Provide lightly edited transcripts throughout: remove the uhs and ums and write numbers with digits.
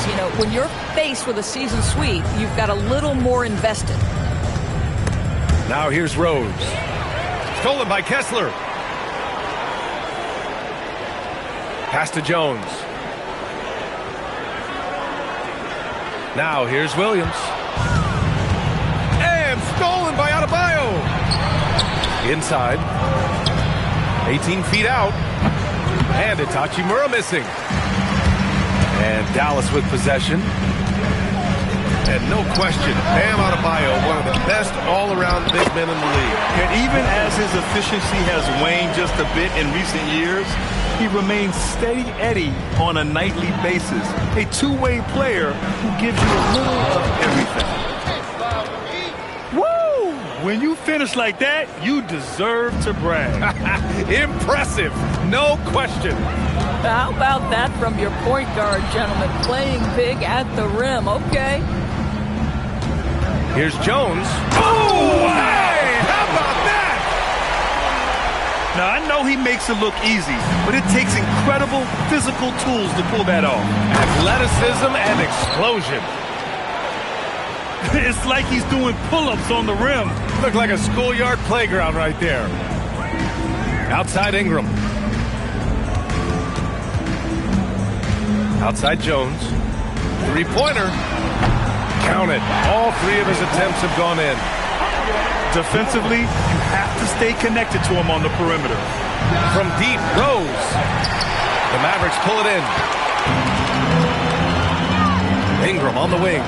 is, you know, when you're faced with a season sweep, you've got a little more invested. Now here's Rose. Stolen by Kessler. Pass to Jones. Now here's Williams. And stolen by Adebayo. Inside. 18 feet out. And it's Hachimura missing. And Dallas with possession. And no question, Bam Adebayo, one of the best all-around big men in the league. And even as his efficiency has waned just a bit in recent years, he remains steady Eddie on a nightly basis. A two-way player who gives you a little of everything. Woo! When you finish like that, you deserve to brag. Impressive, no question. How about that from your point guard, gentlemen? Playing big at the rim. Okay. Here's Jones. Oh, hey! How about that? Now, I know he makes it look easy, but it takes incredible physical tools to pull that off. Athleticism and explosion. It's like he's doing pull-ups on the rim. Looked like a schoolyard playground right there. Outside Ingram. Outside Jones. Three-pointer. Count it. All three of his attempts have gone in. Defensively, you have to stay connected to him on the perimeter. From deep, Rose. The Mavericks pull it in. Ingram on the wing.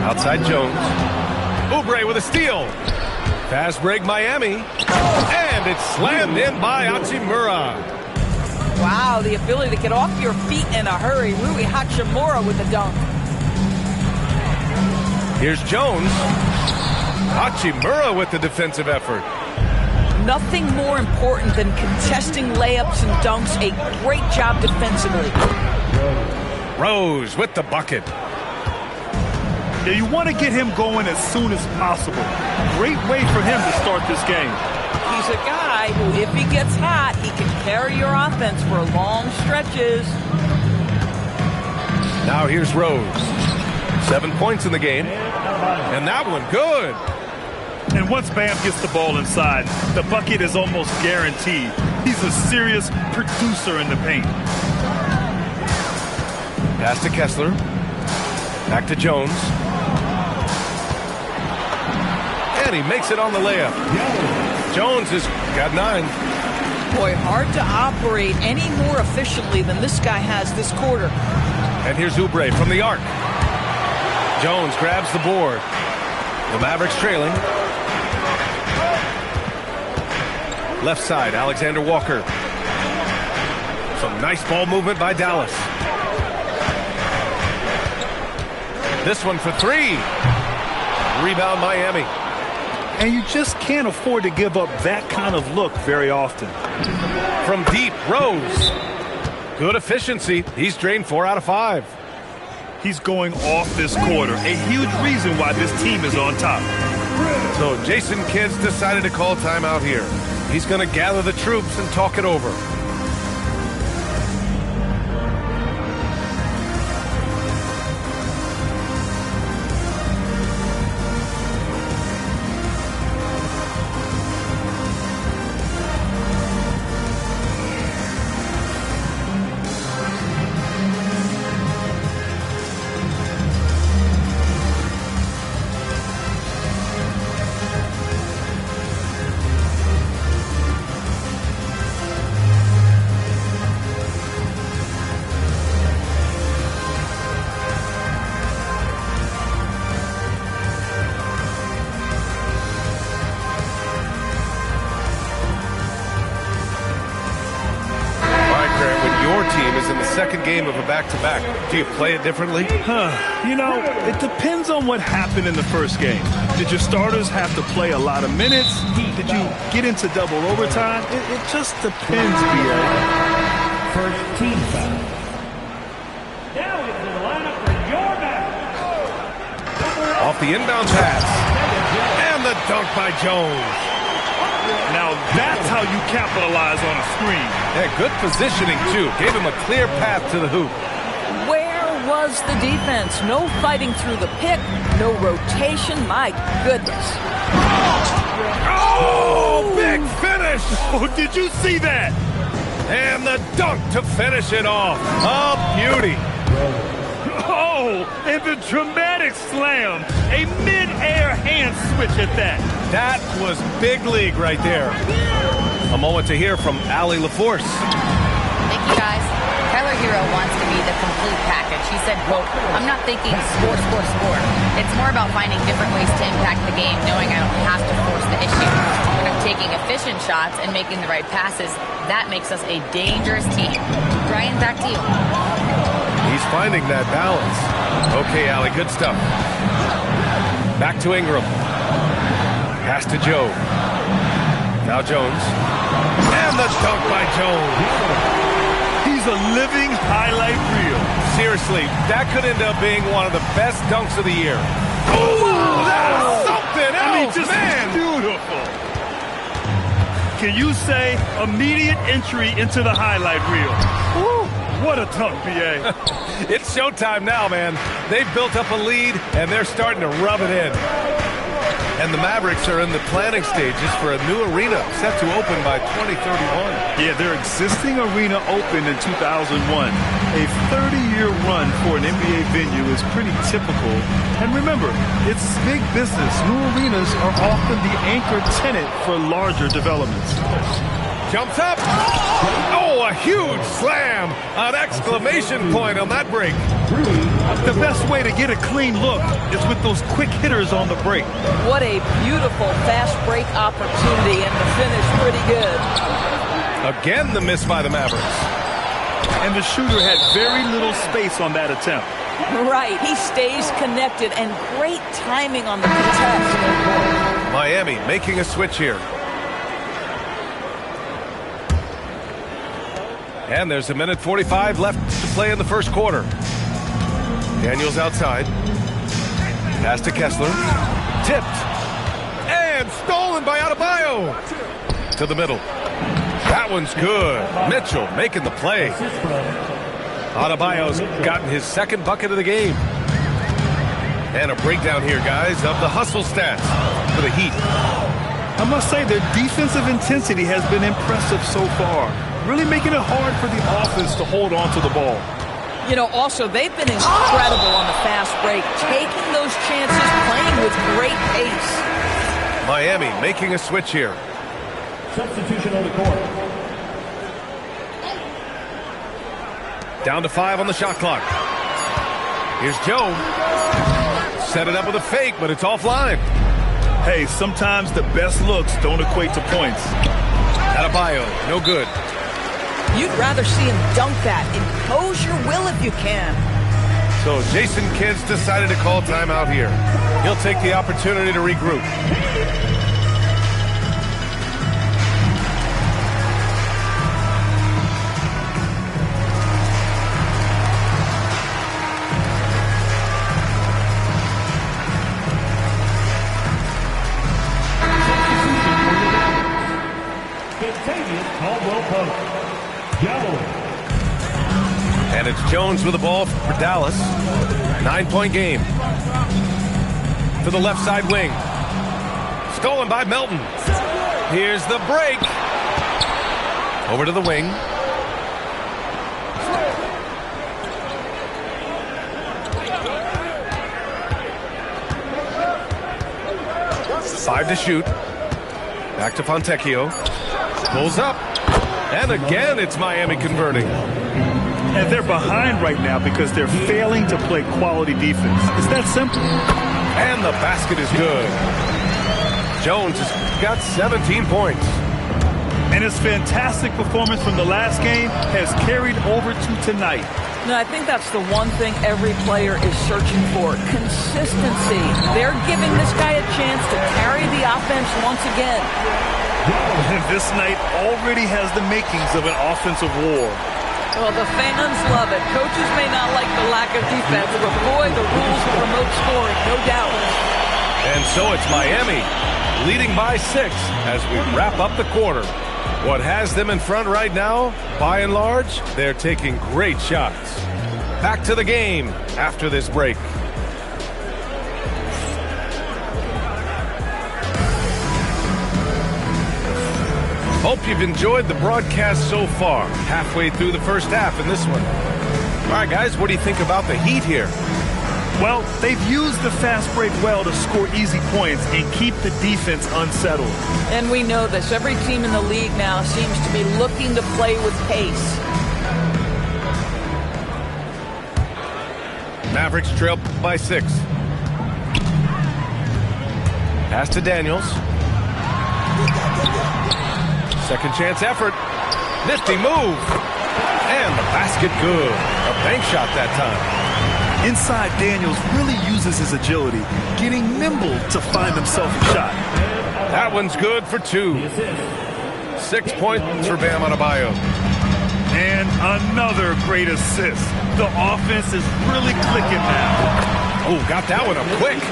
Outside Jones. Oubre with a steal. Fast break Miami. And it's slammed in by Hachimura. Wow, the ability to get off your feet in a hurry. Rui Hachimura with the dunk. Here's Jones. Hachimura with the defensive effort. Nothing more important than contesting layups and dunks. A great job defensively. Rose with the bucket. Yeah, you want to get him going as soon as possible. Great way for him to start this game. He's a guy who, if he gets hot, he can carry your offense for long stretches. Now here's Rose. 7 points in the game. And that one, good. And once Bam gets the ball inside, the bucket is almost guaranteed. He's a serious producer in the paint. Pass to Kessler. Back to Jones. And he makes it on the layup. Jones has got 9. Boy, hard to operate any more efficiently than this guy has this quarter. And here's Oubre from the arc. Jones grabs the board. The Mavericks trailing. Left side, Alexander Walker. Some nice ball movement by Dallas. This one for 3. Rebound Miami. And you just can't afford to give up that kind of look very often. From deep, Rose. Good efficiency. He's drained 4 out of 5. He's going off this quarter. A huge reason why this team is on top. So Jason Kidd's decided to call timeout here. He's going to gather the troops and talk it over. Second game of a back-to-back. Do you play it differently? You know, it depends on what happened in the first game. Did your starters have to play a lot of minutes? Did you get into double overtime? It just depends, B.A. First team foul. Now into the lineup for your Mavericks. Off the inbound pass. And the dunk by Jones. Now that's how you capitalize on a screen. Yeah, good positioning, too. Gave him a clear path to the hoop. Where loves the defense. No fighting through the pick, no rotation. My goodness. Oh, big finish! Oh, did you see that? And the dunk to finish it off. A beauty. Oh, and the dramatic slam. A mid-air hand switch at that. That was big league right there. A moment to hear from Allie LaForce. Thank you, guys. Tyler Hero wants to be the complete package. He said, quote, "I'm not thinking score, score, score. It's more about finding different ways to impact the game, knowing I don't have to force the issue. When I'm taking efficient shots and making the right passes, that makes us a dangerous team." Brian, back to you. He's finding that balance. Okay, Allie, good stuff. Back to Ingram. Pass to Joe. Now Jones. And the dunk by Jones. He's a living highlight reel. Seriously, that could end up being one of the best dunks of the year. Oh, that's something else, I mean, just man. beautiful. Can you say immediate entry into the highlight reel? Woo, what a dunk, B.A. It's showtime now, man. They've built up a lead, and they're starting to rub it in. And the Mavericks are in the planning stages for a new arena set to open by 2031. Yeah, their existing arena opened in 2001. A 30-year run for an NBA venue is pretty typical. And remember, it's big business. New arenas are often the anchor tenant for larger developments. Jumps up. Oh, a huge slam. An exclamation point on that break. The best way to get a clean look is with those quick hitters on the break. What a beautiful fast break opportunity, and the finish pretty good. Again, the miss by the Mavericks. And the shooter had very little space on that attempt. Right, he stays connected, and great timing on the contest. Miami making a switch here. And there's 1:45 left to play in the first quarter. Daniels outside. Pass to Kessler. Tipped. And stolen by Adebayo. To the middle. That one's good. Mitchell making the play. Adebayo's gotten his second bucket of the game. And a breakdown here, guys, of the hustle stats for the Heat. I must say their defensive intensity has been impressive so far. Really making it hard for the offense to hold on to the ball. You know, also, they've been incredible on the fast break, taking those chances, playing with great pace. Miami making a switch here. Substitution on the court. Down to 5 on the shot clock. Here's Joe. Set it up with a fake, but it's offline. Hey, sometimes the best looks don't equate to points. Adebayo, no good. You'd rather see him dunk that. Impose your will if you can. So Jason Kidd's decided to call timeout here. He'll take the opportunity to regroup. And it's Jones with the ball for Dallas. 9-point game. To the left side wing. Stolen by Melton. Here's the break. Over to the wing. Five to shoot. Back to Fontecchio. Pulls up. And again, it's Miami converting. And they're behind right now because they're failing to play quality defense. It's that simple. And the basket is good. Jones has got 17 points. And his fantastic performance from the last game has carried over to tonight. No, I think that's the one thing every player is searching for. Consistency. They're giving this guy a chance to carry the offense once again. And this night already has the makings of an offensive war. Well, the fans love it. Coaches may not like the lack of defense, but boy, the rules will promote scoring, no doubt. And so it's Miami leading by 6 as we wrap up the quarter. What has them in front right now, by and large, they're taking great shots. back to the game after this break. Hope you've enjoyed the broadcast so far. Halfway through the first half in this one. All right, guys, what do you think about the Heat here? Well, they've used the fast break well to score easy points and keep the defense unsettled. And we know this. Every team in the league now seems to be looking to play with pace. Mavericks trail by 6. Pass to Daniels. Second chance effort. Nifty move. And the basket good. A bank shot that time. Inside, Daniels really uses his agility, getting nimble to find himself a shot. That one's good for 2. 6 points for Bam Adebayo. And another great assist. The offense is really clicking now. Oh, got that one up quick.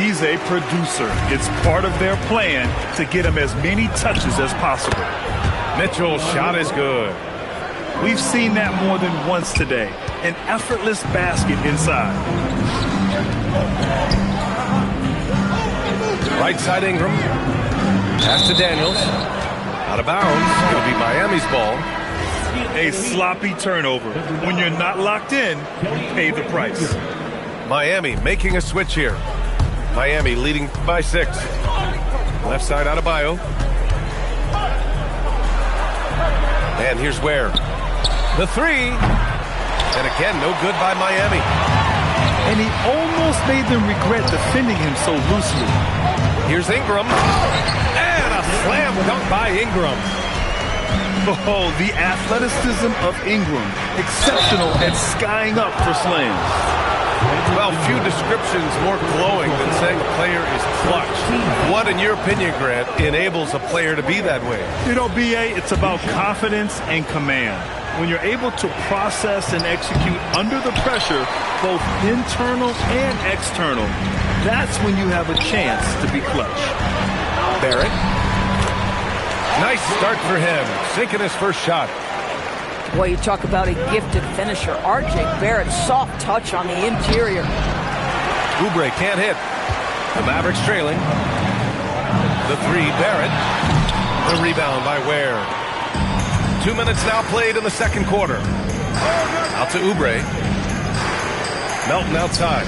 He's a producer. It's part of their plan to get him as many touches as possible. Mitchell's shot is good. We've seen that more than once today. An effortless basket inside. Right side Ingram. Pass to Daniels. Out of bounds. It'll be Miami's ball. A sloppy turnover. When you're not locked in, you pay the price. Miami making a switch here. Miami leading by 6. Left side Adebayo. And here's Ware. The 3. And again, no good by Miami. And he almost made them regret defending him so loosely. Here's Ingram. And a slam dunk by Ingram. Oh, the athleticism of Ingram. Exceptional at skying up for slams. Well, few descriptions more glowing than saying a player is clutch. What, in your opinion, Grant, enables a player to be that way? You know, B.A., it's about confidence and command. When you're able to process and execute under the pressure, both internal and external, that's when you have a chance to be clutch. Barrett. Nice start for him, sinking his first shot. Boy, you talk about a gifted finisher. R.J. Barrett, soft touch on the interior. Oubre can't hit. The Mavericks trailing. The 3, Barrett. The rebound by Ware. 2 minutes now played in the second quarter. Out to Oubre. Melton outside.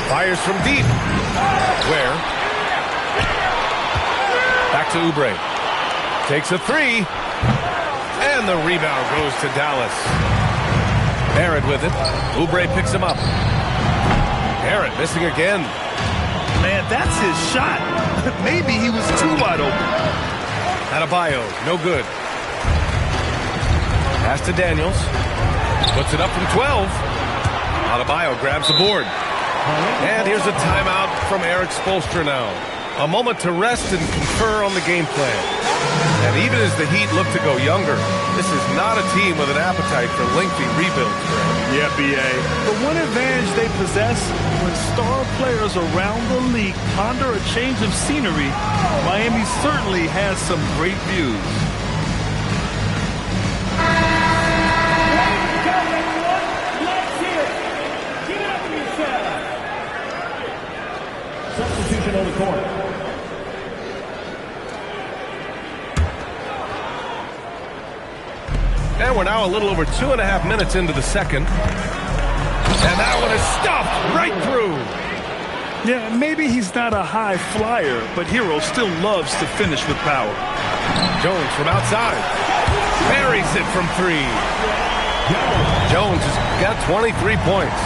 Fires from deep. Ware. Back to Oubre. Takes a 3. And the rebound goes to Dallas. Barrett with it. Oubre picks him up. Barrett missing again. Man, that's his shot. Maybe he was too wide open. Adebayo, no good. Pass to Daniels. Puts it up from 12. Adebayo grabs the board. And here's a timeout from Eric Spoelstra now. A moment to rest and confer on the game plan. And even as the Heat look to go younger, this is not a team with an appetite for lengthy rebuilds. Yeah, B.A. The one advantage they possess, when star players around the league ponder a change of scenery, Miami certainly has some great views. Substitution on the court. And we're now a little over 2.5 minutes into the second. And that one is stuffed right through. Yeah, maybe he's not a high flyer, but Hero still loves to finish with power. Jones from outside. Buries it from 3. Jones has got 23 points.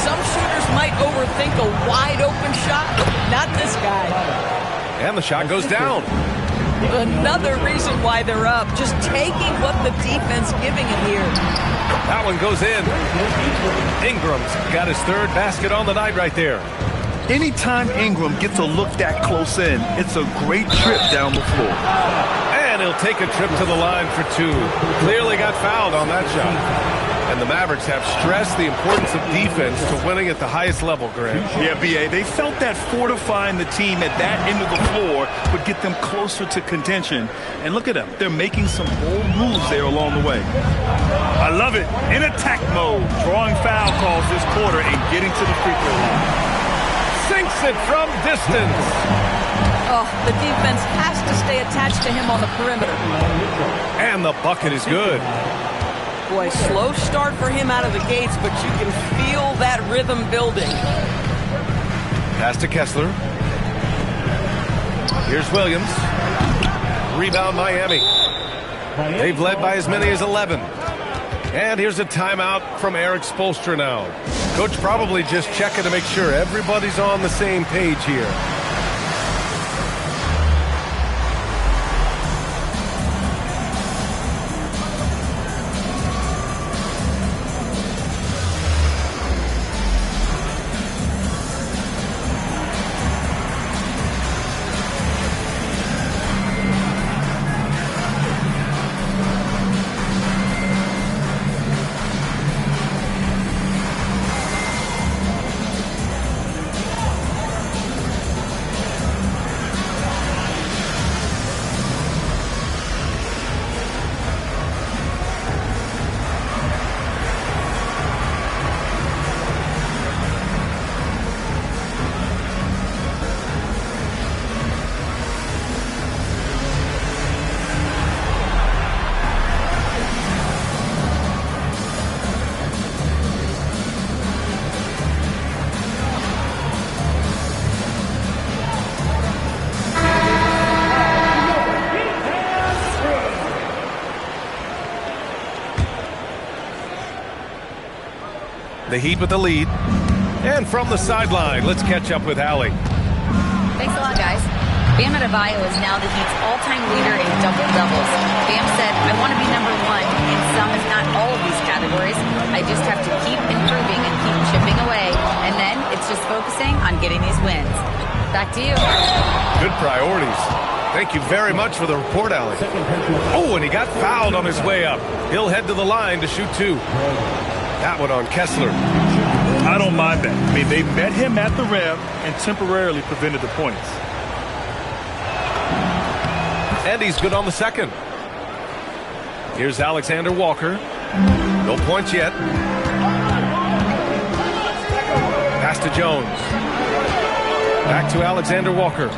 Some shooters might overthink a wide-open shot. Not this guy. And the shot goes down. Another reason why they're up. Just taking what the defense giving him here. That one goes in. Ingram's got his 3rd basket on the night right there. Anytime Ingram gets a look that close in, it's a great trip down the floor. And he'll take a trip to the line for 2. Clearly got fouled on that shot. And the Mavericks have stressed the importance of defense to winning at the highest level, Grant. Yeah, B.A., they felt that fortifying the team at that end of the floor would get them closer to contention. And look at them. They're making some bold moves there along the way. I love it. In attack mode, drawing foul calls this quarter and getting to the free throw line. Sinks it from distance. Oh, the defense has to stay attached to him on the perimeter. And the bucket is good. Boy, slow start for him out of the gates, but you can feel that rhythm building. Pass to Kessler. Here's Williams. Rebound Miami. They've led by as many as 11. And here's a timeout from Eric Spoelstra now. Coach probably just checking to make sure everybody's on the same page here. The Heat with the lead. And from the sideline, let's catch up with Allie. Thanks a lot, guys. Bam Adebayo is now the Heat's all-time leader in double-doubles. Bam said, I want to be number one in some, if not all of these categories. I just have to keep improving and keep chipping away. And then it's just focusing on getting these wins. Back to you. Good priorities. Thank you very much for the report, Allie. Oh, and he got fouled on his way up. He'll head to the line to shoot two. That one on Kessler. I don't mind that. I mean, they met him at the rim and temporarily prevented the points. And he's good on the second. Here's Alexander Walker. No points yet. Pass to Jones. Back to Alexander Walker.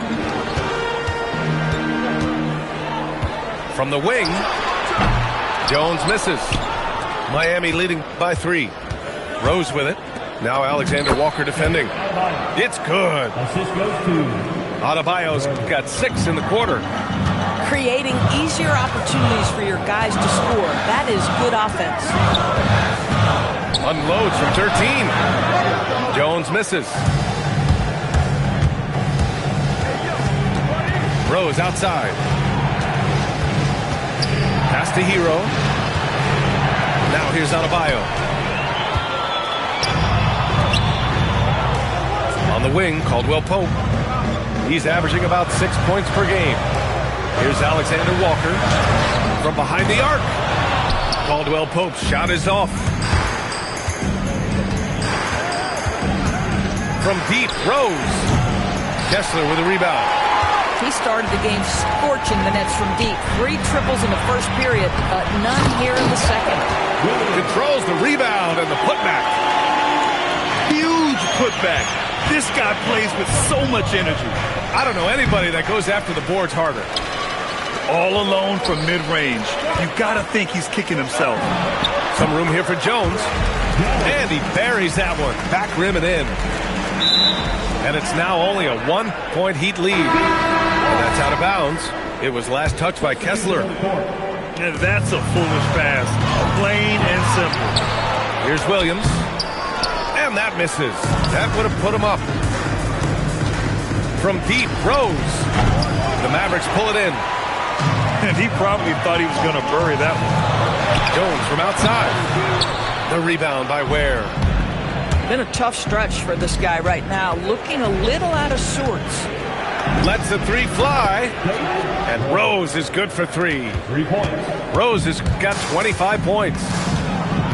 From the wing, Jones misses. Miami leading by 3. Rose with it. Now Alexander Walker defending. It's good. Assist goes to Adebayo's got 6 in the quarter. Creating easier opportunities for your guys to score. That is good offense. Unloads from 13. Jones misses. Rose outside. Pass to Hero. Now here's Adebayo. On the wing, Caldwell Pope. He's averaging about 6 points per game. Here's Alexander Walker from behind the arc. Caldwell Pope's shot is off. From deep, Rose. Kessler with a rebound. He started the game scorching the Nets from deep. 3 triples in the first period, but none here in the second. Controls the rebound and the putback. Huge putback. This guy plays with so much energy. I don't know anybody that goes after the boards harder. All alone from mid-range. You gotta think he's kicking himself. Some room here for Jones. And he buries that one. Back rim and in. And it's now only a 1-point Heat lead. And that's out of bounds. It was last touched by Kessler. And that's a foolish pass. Plain and simple. Here's Williams. And that misses. That would have put him up. From deep, Rose. The Mavericks pull it in. And he probably thought he was going to bury that one. Jones from outside. The rebound by Ware. Been a tough stretch for this guy right now. Looking a little out of sorts. Lets the 3 fly. And Rose is good for 3. 3 points. Rose has got 25 points.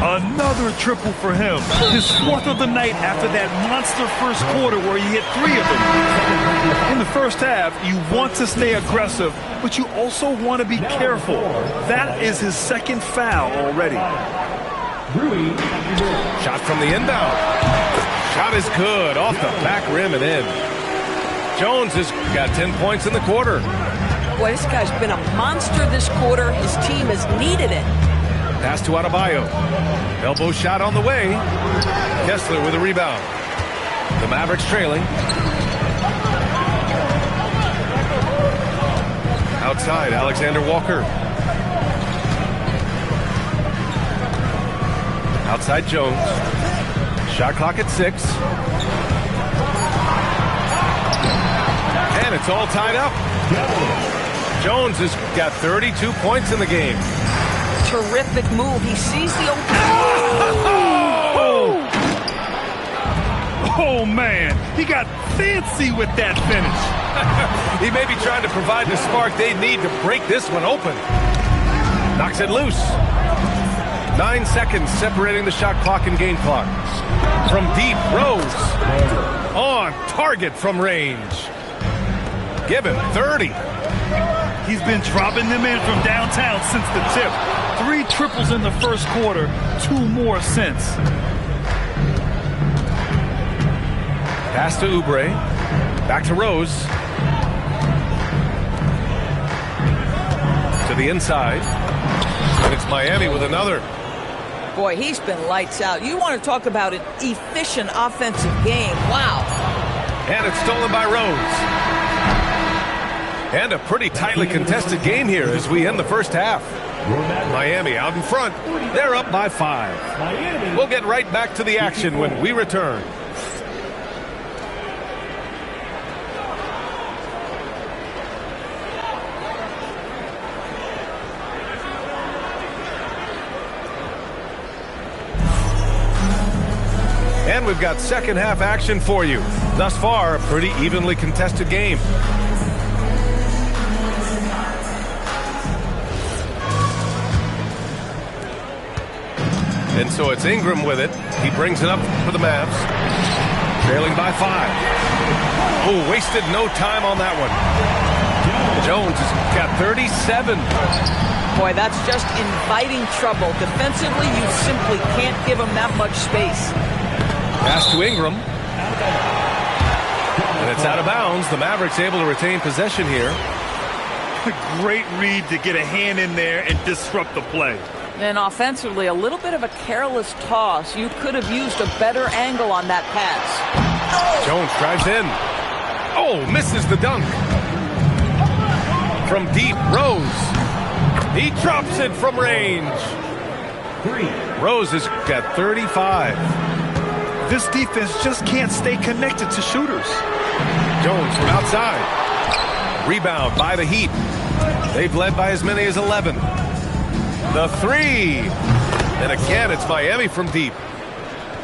Another triple for him. His 4th of the night after that monster first quarter where he hit 3 of them. In the first half, you want to stay aggressive, but you also want to be careful. That is his 2nd foul already. Rui. Shot from the inbound. Shot is good. Off the back rim and in. Jones has got 10 points in the quarter. Boy, this guy's been a monster this quarter. His team has needed it. Pass to Adebayo. Elbow shot on the way. Kessler with a rebound. The Mavericks trailing. Outside, Alexander Walker. Outside Jones. Shot clock at 6. And it's all tied up. Jones has got 32 points in the game. Terrific move. He sees the open. Oh, man. He got fancy with that finish. He may be trying to provide the spark they need to break this one open. Knocks it loose. 9 seconds separating the shot clock and game clock. From deep, Rose. On target from range. Given 30. He's been dropping them in from downtown since the tip. 3 triples in the first quarter, 2 more since. Pass to Oubre. Back to Rose. To the inside. And it's Miami with another. Boy, he's been lights out. You want to talk about an efficient offensive game. Wow. And it's stolen by Rose. And a pretty tightly contested game here as we end the first half. Miami out in front. They're up by 5. We'll get right back to the action when we return. And we've got second half action for you. Thus far, a pretty evenly contested game. And so it's Ingram with it. He brings it up for the Mavs. Trailing by 5. Oh, wasted no time on that one. Jones has got 37. Boy, that's just inviting trouble. Defensively, you simply can't give him that much space. Pass to Ingram. And it's out of bounds. The Mavericks able to retain possession here. A great read to get a hand in there and disrupt the play. And offensively, a little bit of a careless toss. You could have used a better angle on that pass. Jones drives in. Oh, misses the dunk. From deep, Rose. He drops it from range. Rose has got 35. This defense just can't stay connected to shooters. Jones from outside. Rebound by the Heat. They've led by as many as 11. The 3. And again, it's Miami from deep.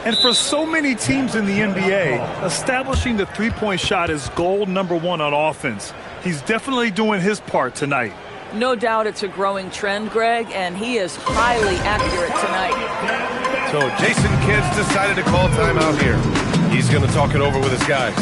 And for so many teams in the NBA, establishing the three-point shot is goal number 1 on offense. He's definitely doing his part tonight. No doubt it's a growing trend, Greg, and he is highly accurate tonight. So Jason Kidd's decided to call timeout here. He's going to talk it over with his guys.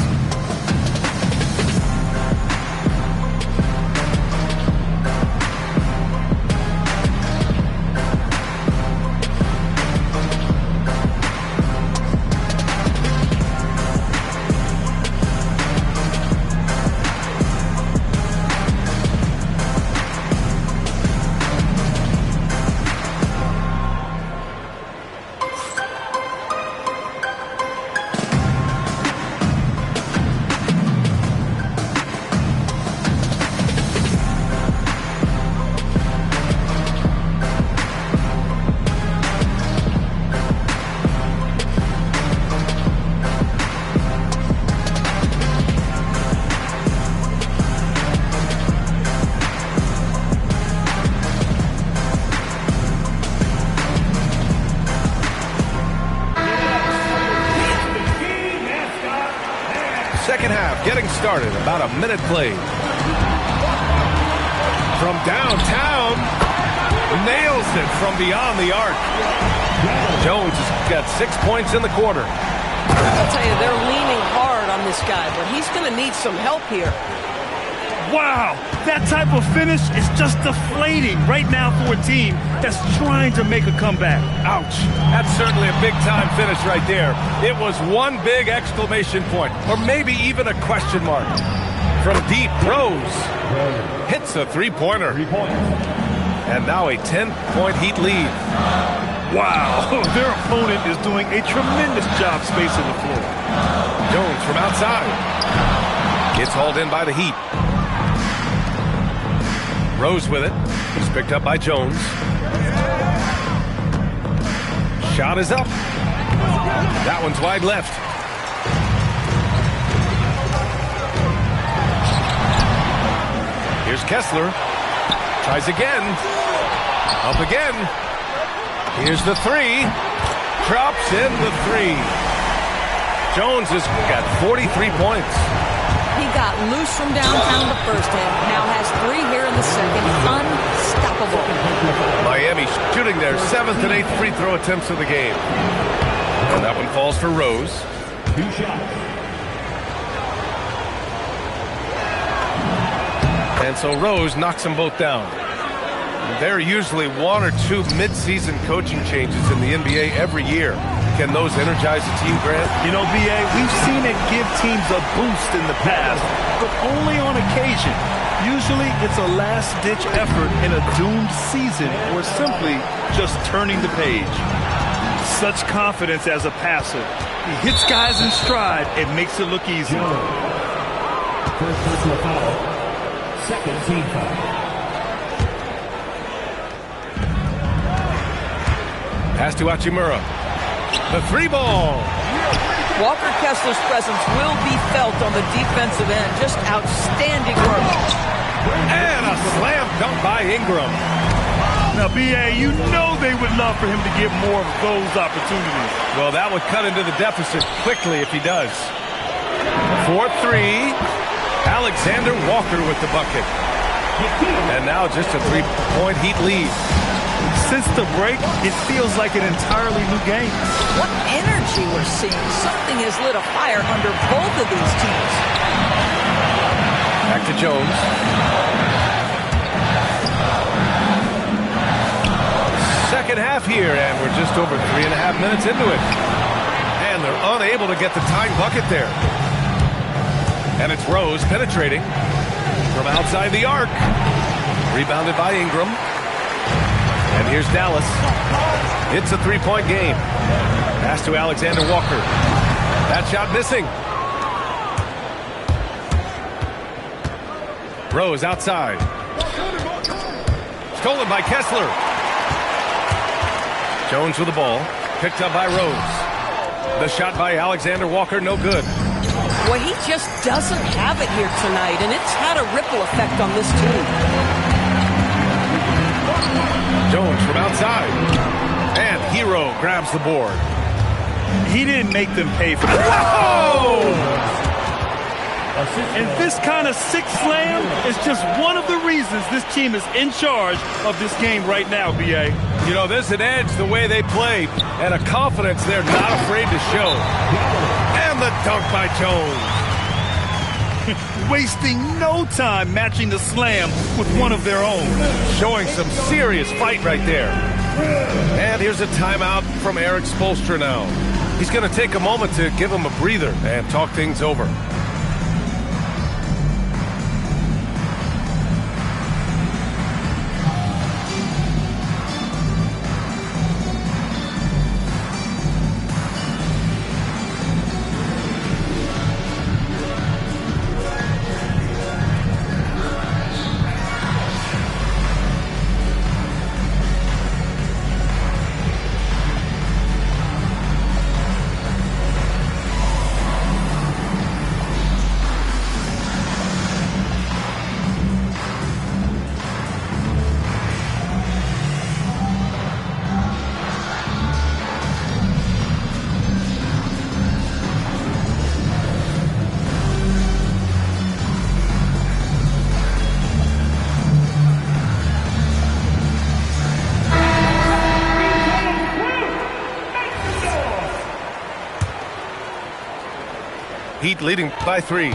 Second half getting started. About a minute played. From downtown. Nails it from beyond the arc. Jones has got 6 points in the quarter. I'll tell you, they're leaning hard on this guy, but he's going to need some help here. Wow, that type of finish is just deflating right now for a team that's trying to make a comeback. Ouch. That's certainly a big-time finish right there. It was one big exclamation point, or maybe even a question mark. From deep, Rose hits a three-pointer. And now a 10-point Heat lead. Wow, their opponent is doing a tremendous job spacing the floor. Jones from outside. Gets hauled in by the Heat. Rose with it. It's picked up by Jones. Shot is up. That one's wide left. Here's Kessler. Tries again. Up again. Here's the three. Drops in the three. Jones has got 43 points. He got loose from downtown the first half. Now has 3 here in the second. Unstoppable. Miami shooting their 7th and 8th free throw attempts of the game. And that one falls for Rose. 2 shots. And so Rose knocks them both down. There are usually 1 or 2 mid-season coaching changes in the NBA every year. Can those energize the team, Grant? You know, B.A., we've seen it give teams a boost in the past, but only on occasion. Usually it's a last-ditch effort in a doomed season or simply just turning the page. Such confidence as a passer. He hits guys in stride and makes it look easy. First personal foul. Second team foul. Pass to Hachimura. The 3-ball. Walker Kessler's presence will be felt on the defensive end. Just outstanding work. And a slam dunk by Ingram. Now, B.A., you know they would love for him to get more of those opportunities. Well, that would cut into the deficit quickly if he does. 4-3. Alexander Walker with the bucket. And now just a 3-point Heat lead. Since the break, it feels like an entirely new game. What energy we're seeing. Something has lit a fire under both of these teams. Back to Jones. Second half here, and we're just over 3.5 minutes into it. And they're unable to get the tying bucket there. And it's Rose penetrating from outside the arc. Rebounded by Ingram. And here's Dallas. It's a 3-point game. Pass to Alexander Walker. That shot missing. Rose outside. Stolen by Kessler. Jones with the ball. Picked up by Rose. The shot by Alexander Walker, no good. Well, he just doesn't have it here tonight, and it's had a ripple effect on this team. Jones from outside. And Hero grabs the board. He didn't make them pay for that. Whoa! And this kind of sick slam is just one of the reasons this team is in charge of this game right now, B.A. You know, there's an edge the way they play and a confidence they're not afraid to show. And the dunk by Jones. Wasting no time matching the slam with one of their own. Showing some serious fight right there. And here's a timeout from Eric Spoelstra now. He's going to take a moment to give him a breather and talk things over. Heat leading by 3.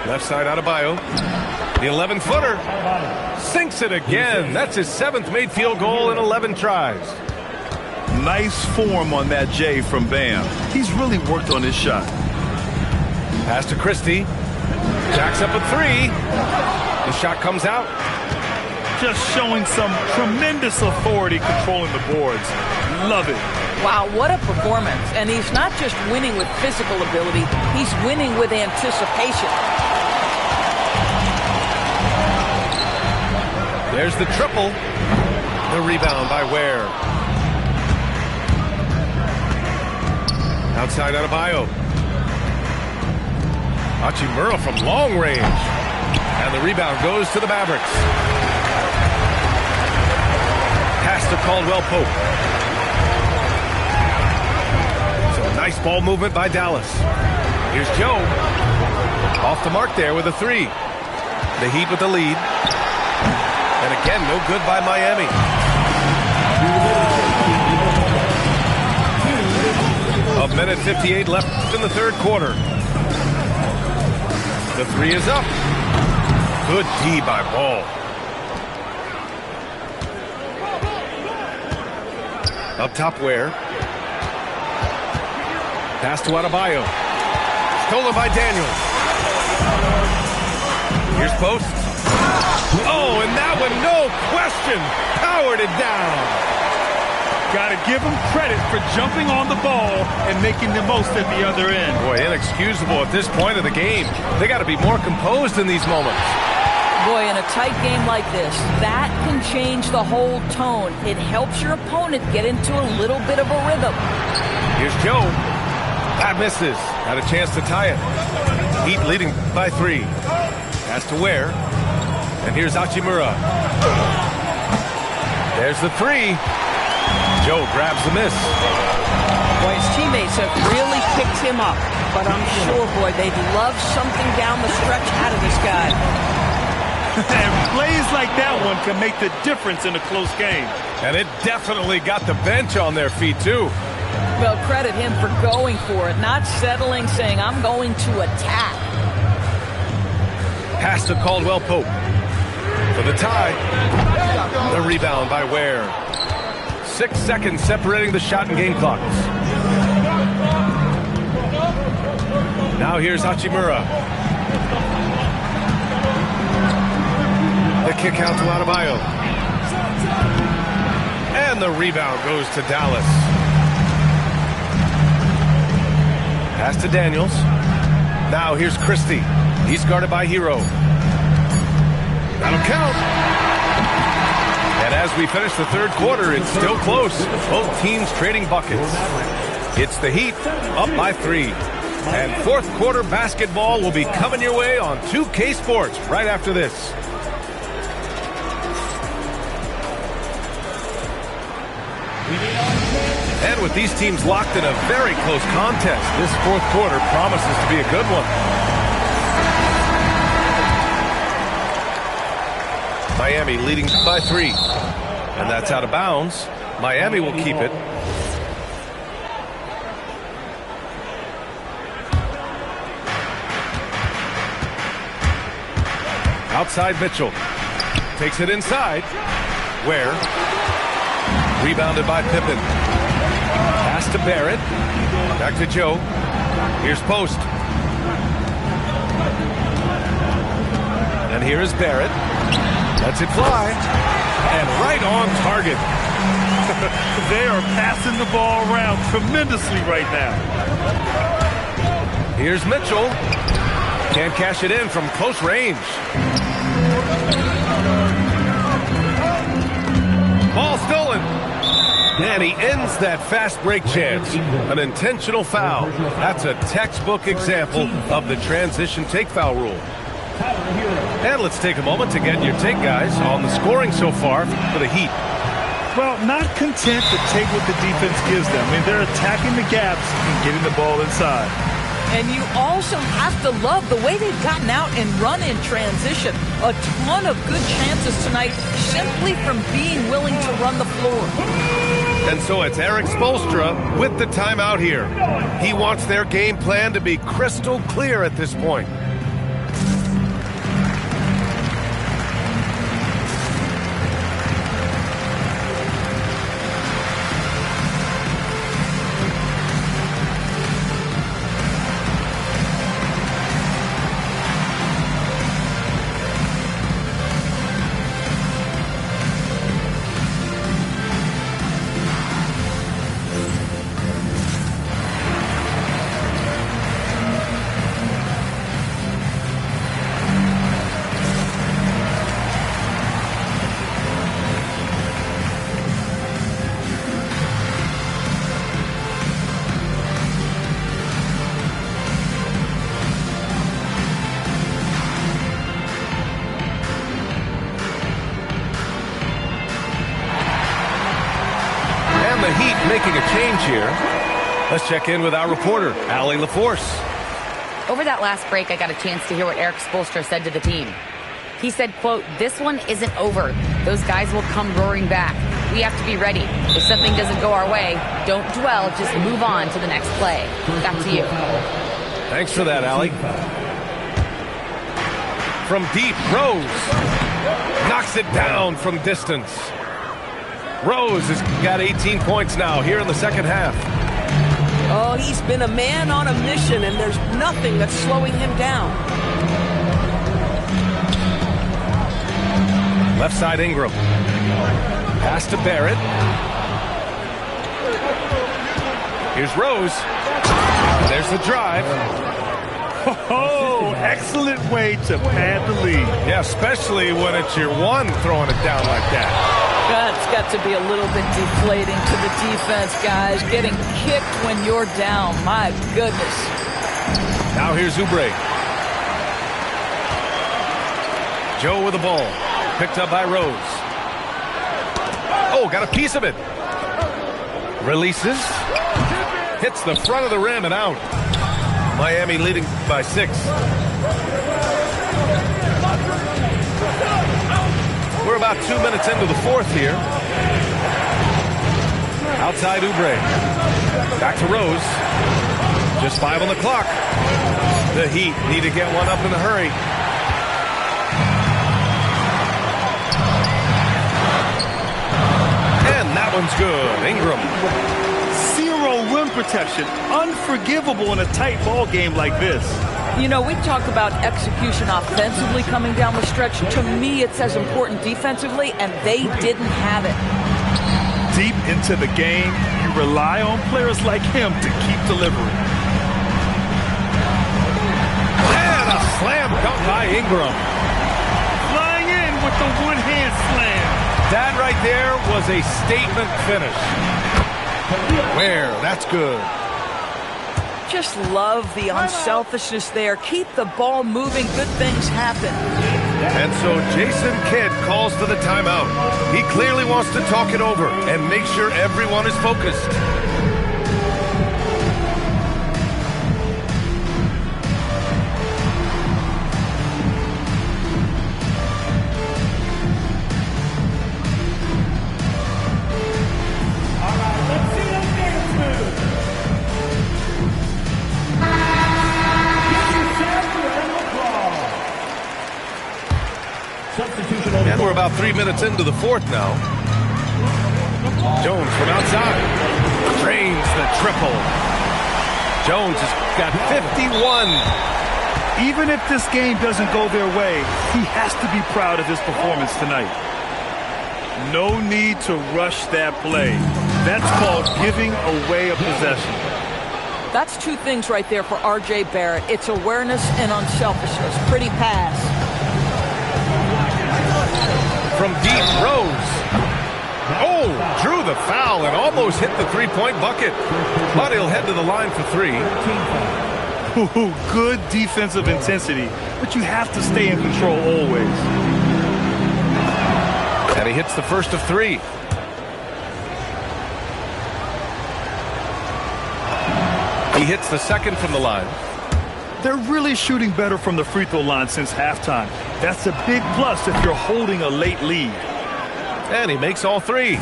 Left side Adebayo. The 11-footer. Sinks it again. That's his 7th made field goal in 11 tries. Nice form on that J from Bam. He's really worked on his shot. Pass to Christie. Jacks up a 3. The shot comes out. Just showing some tremendous authority controlling the boards. Love it. Wow, what a performance. And he's not just winning with physical ability, he's winning with anticipation. There's the triple. The rebound by Ware. Outside Adebayo. Hachimura from long range. And the rebound goes to the Mavericks. Pass to Caldwell Pope. So nice ball movement by Dallas. Here's Joe. Off the mark there with a 3. The Heat with the lead. And again, no good by Miami. A minute 58 left in the third quarter. The 3 is up. Good D by Ball. Up top Ware. Pass to Adebayo. Stolen by Daniels. Here's Post. Oh, and that one, no question, powered it down. Got to give him credit for jumping on the ball and making the most at the other end. Boy, inexcusable at this point of the game. They got to be more composed in these moments. Boy, in a tight game like this, that can change the whole tone. It helps your opponent get into a little bit of a rhythm. Here's Joe. That misses. Got a chance to tie it. Heat leading by 3. Pass to Ware. And here's Hachimura. There's the 3. Joe grabs the miss. Boy, his teammates have really picked him up. But I'm sure, boy, they'd love something down the stretch out of this guy. And plays like that one can make the difference in a close game. And it definitely got the bench on their feet, too. Well, credit him for going for it, not settling, saying, I'm going to attack. Pass to Caldwell Pope. For the tie. The rebound by Ware. 6 seconds separating the shot and game clocks. Now here's Hachimura. The kick out to Adebayo. And the rebound goes to Dallas. Pass to Daniels. Now here's Christie. He's guarded by Hero. That'll count. And as we finish the third quarter, it's still close. Both teams trading buckets. It's the Heat up by 3. And fourth quarter basketball will be coming your way on 2K Sports right after this. And with these teams locked in a very close contest, this fourth quarter promises to be a good one. Miami leading by 3. And that's out of bounds. Miami will keep it. Outside Mitchell. Takes it inside. Ware. Rebounded by Pippen. Pass to Barrett. Back to Joe. Here's Post. And here is Barrett. Lets it fly. And right on target. They are passing the ball around tremendously right now. Here's Mitchell. Can't cash it in from close range. Ball stolen. And he ends that fast break chance. An intentional foul. That's a textbook example of the transition take foul rule. And let's take a moment to get your take, guys, on the scoring so far for the Heat. Well, not content to take what the defense gives them. I mean, they're attacking the gaps and getting the ball inside. And you also have to love the way they've gotten out and run in transition. A ton of good chances tonight simply from being willing to run the floor. And so it's Eric Spoelstra with the timeout here. He wants their game plan to be crystal clear at this point. change here. Let's check in with our reporter, Allie LaForce. Over that last break, I got a chance to hear what Eric Spoelstra said to the team. He said, quote, "This one isn't over. Those guys will come roaring back. We have to be ready. If something doesn't go our way, don't dwell, just move on to the next play." Back to you. Thanks for that, Allie. From deep, Rose knocks it down from distance. Rose has got 18 points now here in the second half. Oh, he's been a man on a mission, and there's nothing that's slowing him down. Left side Ingram. Pass to Barrett. Here's Rose. There's the drive. Oh, excellent way to pad the lead. Yeah, especially when it's your one throwing it down like that. That's got to be a little bit deflating to the defense, guys. Getting kicked when you're down. My goodness. Now here's Oubre. Joe with the ball. Picked up by Rose. Oh, got a piece of it. Releases. Hits the front of the rim and out. Miami leading by 6. We're about 2 minutes into the fourth here. Outside Oubre. Back to Rose. Just 5 on the clock. The Heat need to get one up in a hurry. And that one's good. Ingram. Zero rim protection. Unforgivable in a tight ball game like this. You know, we talk about execution offensively coming down the stretch. To me, it's as important defensively, and they didn't have it. Deep into the game, you rely on players like him to keep delivering. And a slam dunk by Ingram. Flying in with the one-hand slam. That right there was a statement finish. Where? That's good. Just love the unselfishness there. Keep the ball moving. Good things happen. And so Jason Kidd calls for the timeout. He clearly wants to talk it over and make sure everyone is focused. And we're about 3 minutes into the fourth now. Jones from outside. Drains the triple. Jones has got 51. Even if this game doesn't go their way, he has to be proud of his performance tonight. No need to rush that play. That's called giving away a possession. That's 2 things right there for R.J. Barrett. It's awareness and unselfishness. Pretty pass. From deep, Rose. Oh, drew the foul and almost hit the three-point bucket. But he'll head to the line for 3. Ooh, good defensive intensity, but you have to stay in control always. And he hits the first of 3. He hits the second from the line. They're really shooting better from the free throw line since halftime. That's a big plus if you're holding a late lead. And he makes all 3.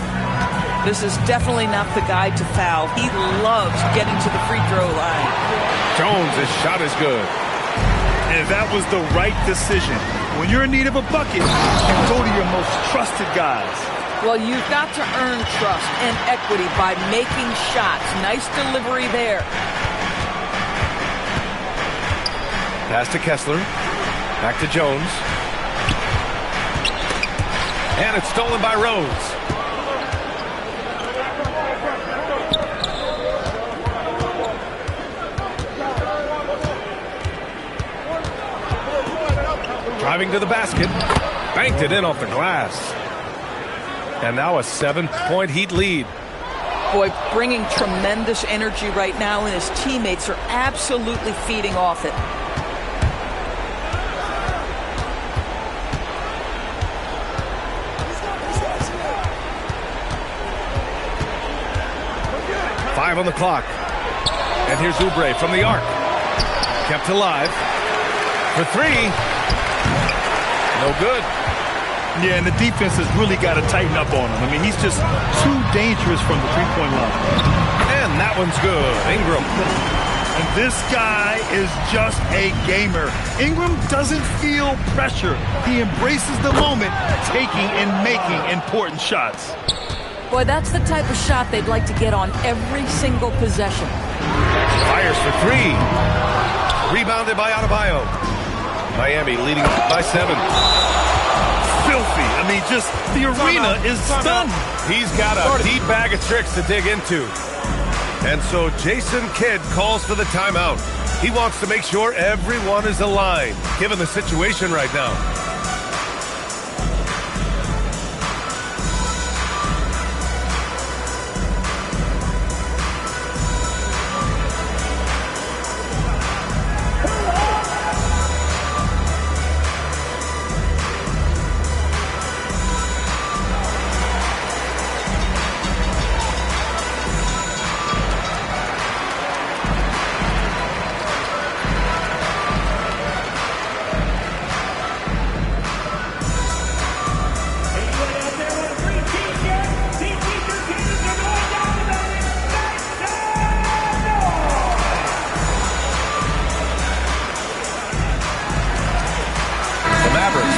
This is definitely not the guy to foul. He loves getting to the free throw line. Jones' shot is good. And that was the right decision. When you're in need of a bucket, you go to your most trusted guys. Well, you've got to earn trust and equity by making shots. Nice delivery there. Pass to Kessler. Back to Jones. And it's stolen by Rose. Driving to the basket. Banked it in off the glass. And now a 7-point Heat lead. Boy, bringing tremendous energy right now, and his teammates are absolutely feeding off it. 5 on the clock. And here's Oubre from the arc. Kept alive. For 3. No good. Yeah, and the defense has really got to tighten up on him. I mean, he's just too dangerous from the three-point line. And that one's good. Ingram. And this guy is just a gamer. Ingram doesn't feel pressure. He embraces the moment, taking and making important shots. Boy, that's the type of shot they'd like to get on every single possession. Fires for 3. Rebounded by Adebayo. Miami leading by 7. Filthy. I mean, just the arena is stunned. He's got a deep bag of tricks to dig into. And so Jason Kidd calls for the timeout. He wants to make sure everyone is aligned, given the situation right now.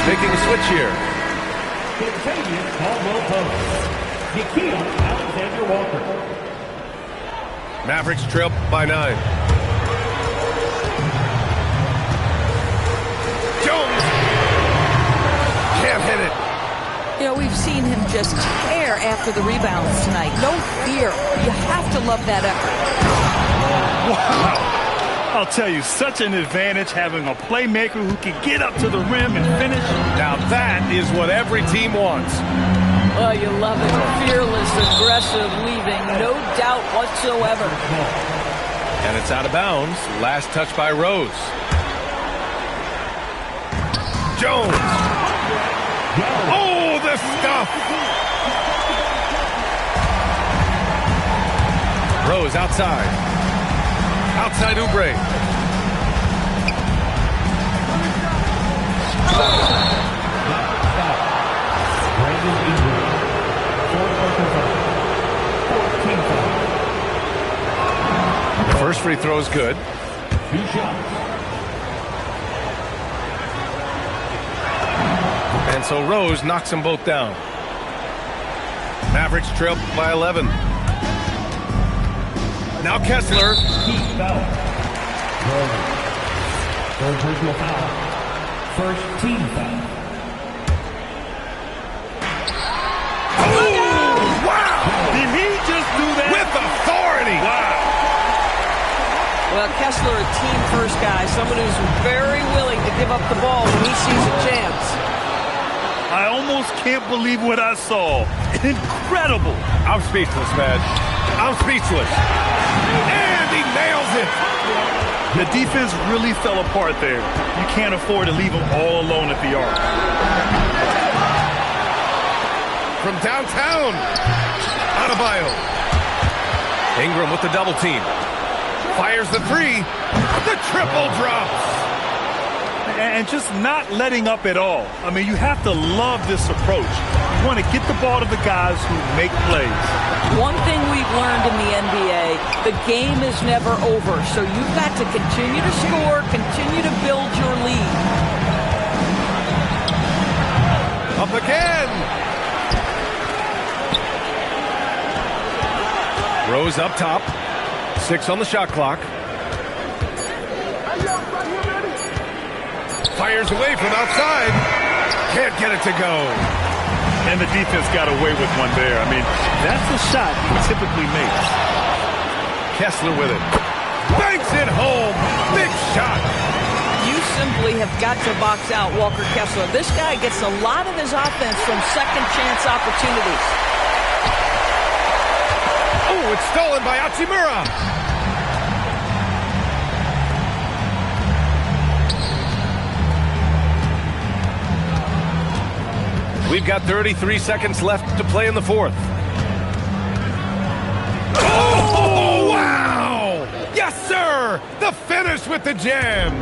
Making a switch here. Kentavious Caldwell-Pope. Nickeil Alexander-Walker. Mavericks trail by 9. Jones can't hit it. You know, we've seen him just tear after the rebounds tonight. No fear. You have to love that effort. Wow. I'll tell you, such an advantage having a playmaker who can get up to the rim and finish. Now that is what every team wants. Oh, you love it. Fearless, aggressive, leaving no doubt whatsoever. And it's out of bounds. Last touch by Rose. Jones. Oh, the stuff. Rose outside. Outside Oubre. The first free throw is good. 2 shots. And so Rose knocks them both down. Mavericks trail by 11. Now Kessler. Heat foul. Third personal foul. First team foul. Oh, wow! Did he just do that? With authority! Wow. Well, Kessler, a team-first guy, someone who's very willing to give up the ball when he sees a chance. I almost can't believe what I saw. Incredible. I'm speechless, man. I'm speechless. And he nails it. The defense really fell apart there. You can't afford to leave them all alone at the arc. From downtown, Adebayo. Ingram with the double team. Fires the 3. The triple drops. And just not letting up at all. I mean, you have to love this approach. You want to get the ball to the guys who make plays. One thing we've learned in the NBA, the game is never over. So you've got to continue to score, continue to build your lead. Up again. Rose up top. 6 on the shot clock. Fires away from outside. Can't get it to go. And the defense got away with one there. I mean, that's a shot he typically makes. Kessler with it. Banks it home. Big shot. You simply have got to box out Walker Kessler. This guy gets a lot of his offense from second chance opportunities. Oh, it's stolen by Hachimura. We've got 33 seconds left to play in the fourth. Oh, with the jam.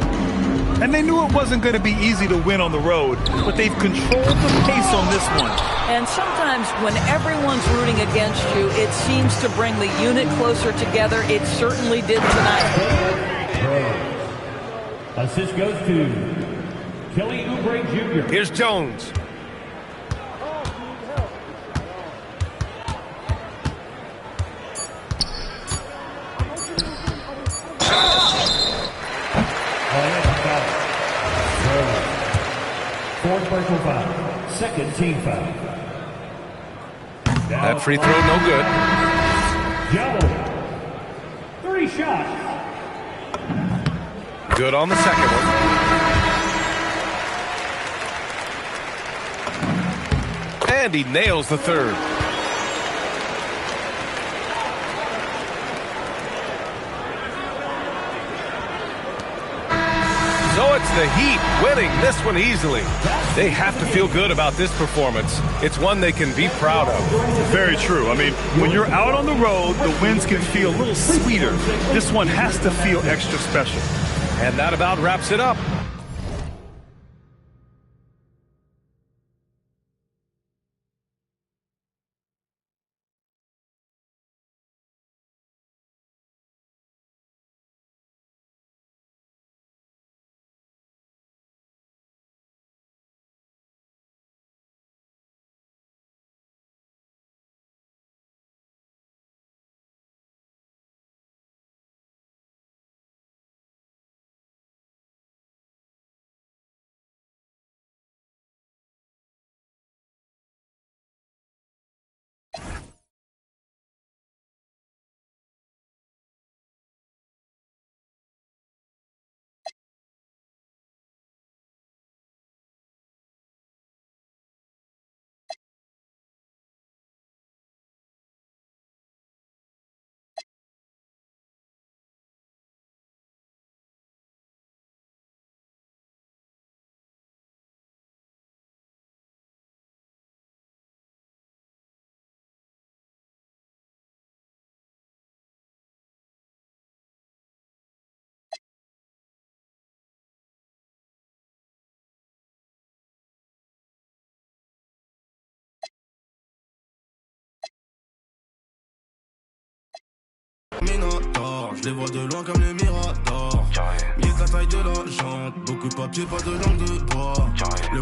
And they knew it wasn't going to be easy to win on the road, but they've controlled the pace on this one. And sometimes when everyone's rooting against you, it seems to bring the unit closer together. It certainly did tonight. Assist goes to Kelly Oubre Jr. Here's Jones. Fourth personal foul. Second team foul. That free throw, no good. Joe. 3 shots. Good on the second one. And he nails the third. So it's the Heat winning this one easily. They have to feel good about this performance. It's one they can be proud of. Very true. I mean, when you're out on the road, the wins can feel a little sweeter. This one has to feel extra special. And that about wraps it up. Minotaur, je les vois de loin comme le Mirador. Mieux que la taille de la jante, beaucoup de papier, pas de langue de bois. Le